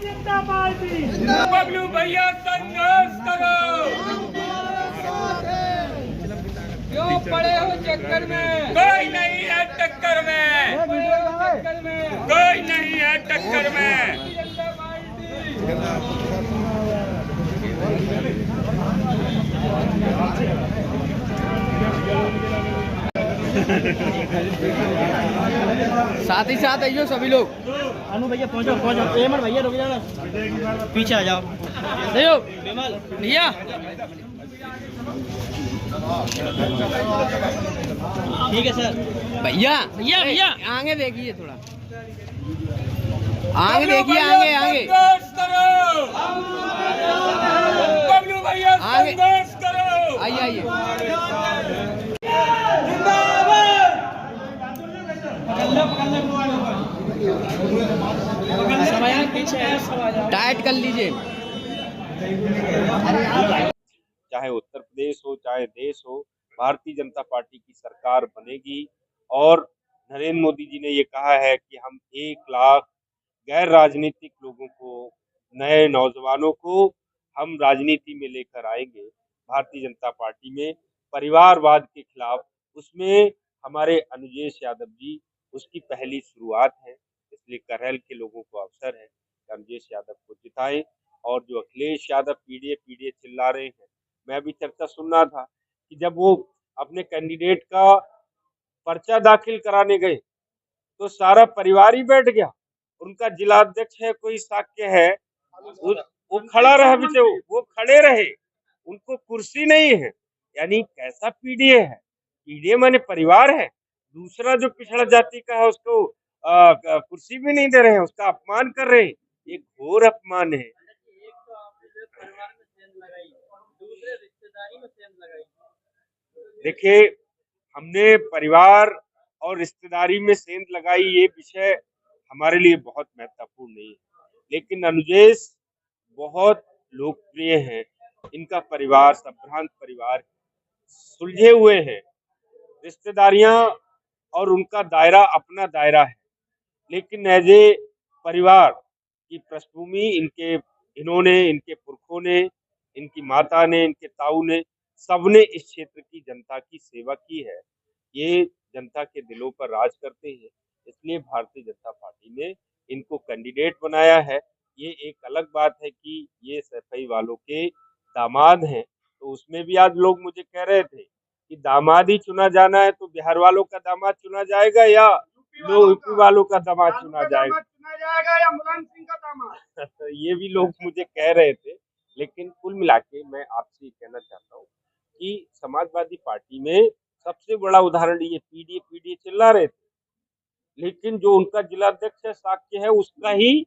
जनता party Bablu भैया संघर्ष करो, क्यों पड़े हो चक्कर में? कोई नहीं है टक्कर में, चक्कर में कोई नहीं है टक्कर में। जनता पार्टी साथ ही साथ आइयो सभी लोग। अनु भैया पहुंचो पहुंचो, एमन भैया रुक जाना, पीछे आ जाओ। देखो भैया ठीक है सर। भैया भैया भैया आगे देखिए, थोड़ा आगे देखिए, आगे आगे संघर्ष करो, बबलू भैया आगे। संघर्ष करो। आइए आइए। टाइट कर लीजिए। चाहे उत्तर प्रदेश हो चाहे देश हो, भारतीय जनता पार्टी की सरकार बनेगी। और नरेंद्र मोदी जी ने ये कहा है कि हम 1 लाख गैर राजनीतिक लोगों को, नए नौजवानों को हम राजनीति में लेकर आएंगे। भारतीय जनता पार्टी में परिवारवाद के खिलाफ, उसमें हमारे अनुजेश यादव जी उसकी पहली शुरुआत है। इसलिए करहल के लोगों को अवसर है कि अनुजेश यादव को जिताएं। और जो अखिलेश यादव पीडीए पीडीए चिल्ला रहे हैं, मैं अभी चर्चा सुन रहा था कि जब वो अपने कैंडिडेट का पर्चा दाखिल कराने गए तो सारा परिवार ही बैठ गया। उनका जिला अध्यक्ष है, कोई साक्य है, वो खड़ा रहा, बीचे वो खड़े रहे, उनको कुर्सी नहीं है। यानी कैसा पीडीए है? पीडीए माने परिवार है। दूसरा जो पिछड़ा जाति का है उसको कुर्सी भी नहीं दे रहे हैं, उसका अपमान कर रहे हैं। एक घोर अपमान है। देखिए, हमने परिवार और रिश्तेदारी में सेंध लगाई, ये विषय हमारे लिए बहुत महत्वपूर्ण नहीं है, लेकिन अनुजेश बहुत लोकप्रिय हैं। इनका परिवार संभ्रांत परिवार, सुलझे हुए हैं, रिश्तेदारियां और उनका दायरा अपना दायरा है। लेकिन एज ए परिवार की पृष्ठभूमि इनके पुरखों ने, इनकी माता ने, इनके ताऊ ने, सबने इस क्षेत्र की जनता की सेवा की है। ये जनता के दिलों पर राज करते हैं, इसलिए भारतीय जनता पार्टी ने इनको कैंडिडेट बनाया है। ये एक अलग बात है कि ये सफाई वालों के दामाद हैं, तो उसमें भी आज लोग मुझे कह रहे थे कि दामाद ही चुना जाना है तो बिहार वालों का दामाद चुना जाएगा या यूपी वालों का दामाद चुना जाएगा या मुलायम सिंह का दामाद। ये भी लोग मुझे कह रहे थे। लेकिन कुल मिला के मैं आपसे ये कहना चाहता हूँ कि समाजवादी पार्टी में सबसे बड़ा उदाहरण ये पीडीए पीडीए चिल्ला रहे थे, लेकिन जो उनका जिला अध्यक्ष है, साक्य है, उसका ही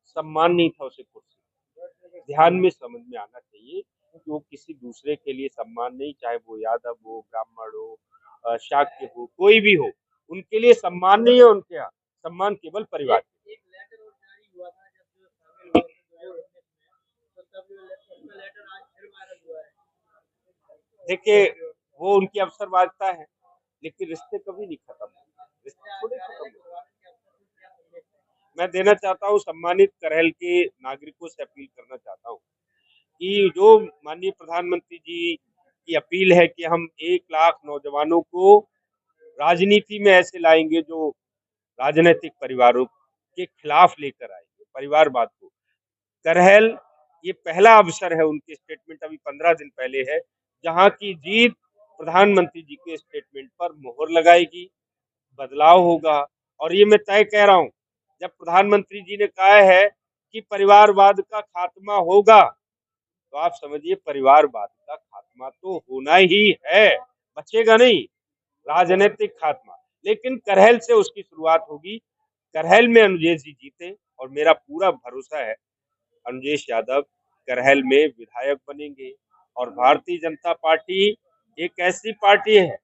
सम्मान नहीं था उसे कुर्सी। ध्यान में समझ में आना चाहिए कि वो किसी दूसरे के लिए सम्मान नहीं, चाहे वो यादव हो, ब्राह्मण हो, शाक्य हो, कोई भी हो, उनके लिए सम्मान नहीं है। उनके यहाँ सम्मान केवल परिवार। देखिए, वो उनकी अवसरवादिता है, लेकिन रिश्ते कभी नहीं खत्म होंगे, रिश्ते थोड़े खत्म होंगे। मैं देना चाहता हूँ, सम्मानित करहल के नागरिकों से अपील करना चाहता हूँ कि जो माननीय प्रधानमंत्री जी की अपील है कि हम 1 लाख नौजवानों को राजनीति में ऐसे लाएंगे जो राजनीतिक परिवारों के खिलाफ लेकर आएंगे, परिवारवाद को। करहल ये पहला अवसर है, उनके स्टेटमेंट अभी 15 दिन पहले है, जहां की जीत प्रधानमंत्री जी के स्टेटमेंट पर मोहर लगाएगी, बदलाव होगा। और ये मैं तय कह रहा हूं, जब प्रधानमंत्री जी ने कहा है कि परिवारवाद का खात्मा होगा, तो आप समझिए परिवारवाद का खात्मा तो होना ही है, बचेगा नहीं, राजनीतिक खात्मा। लेकिन करहल से उसकी शुरुआत होगी। करहल में अनुजेश जी जीते और मेरा पूरा भरोसा है अनुजेश यादव करहल में विधायक बनेंगे। और भारतीय जनता पार्टी एक ऐसी पार्टी है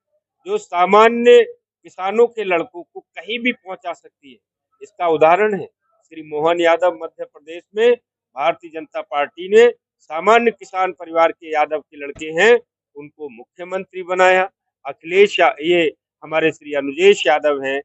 जो सामान्य किसानों के लड़कों को कहीं भी पहुंचा सकती है। इसका उदाहरण है श्री मोहन यादव। मध्य प्रदेश में भारतीय जनता पार्टी ने सामान्य किसान परिवार के यादव के लड़के हैं, उनको मुख्यमंत्री बनाया। ये हमारे श्री अनुजेश यादव हैं,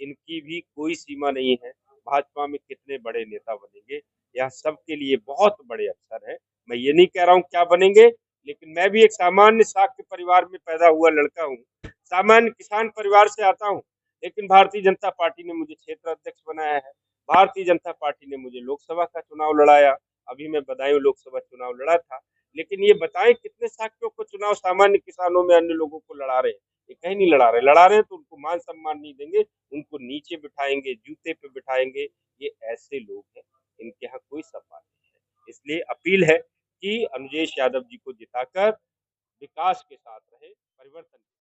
इनकी भी कोई सीमा नहीं है। भाजपा में कितने बड़े नेता बनेंगे, यह सबके लिए बहुत बड़े अवसर है। मैं ये नहीं कह रहा हूँ क्या बनेंगे, लेकिन मैं भी एक सामान्य शाक्य परिवार में पैदा हुआ लड़का हूँ, सामान्य किसान परिवार से आता हूँ, लेकिन भारतीय जनता पार्टी ने मुझे क्षेत्र अध्यक्ष बनाया है। भारतीय जनता पार्टी ने मुझे लोकसभा का चुनाव लड़ाया, अभी मैं बदायूं लोकसभा चुनाव लड़ा था। लेकिन ये बताएं कितने शाक्यों को चुनाव सामान्य किसानों में अन्य लोगों को लड़ा रहे हैं? ये कहीं नहीं लड़ा रहे हैं तो उनको मान सम्मान नहीं देंगे, उनको नीचे बिठाएंगे, जूते पे बिठाएंगे। ये ऐसे लोग हैं, इनके यहाँ कोई सम्मान नहीं है। इसलिए अपील है कि अनुजेश यादव जी को जिताकर विकास के साथ रहे, परिवर्तन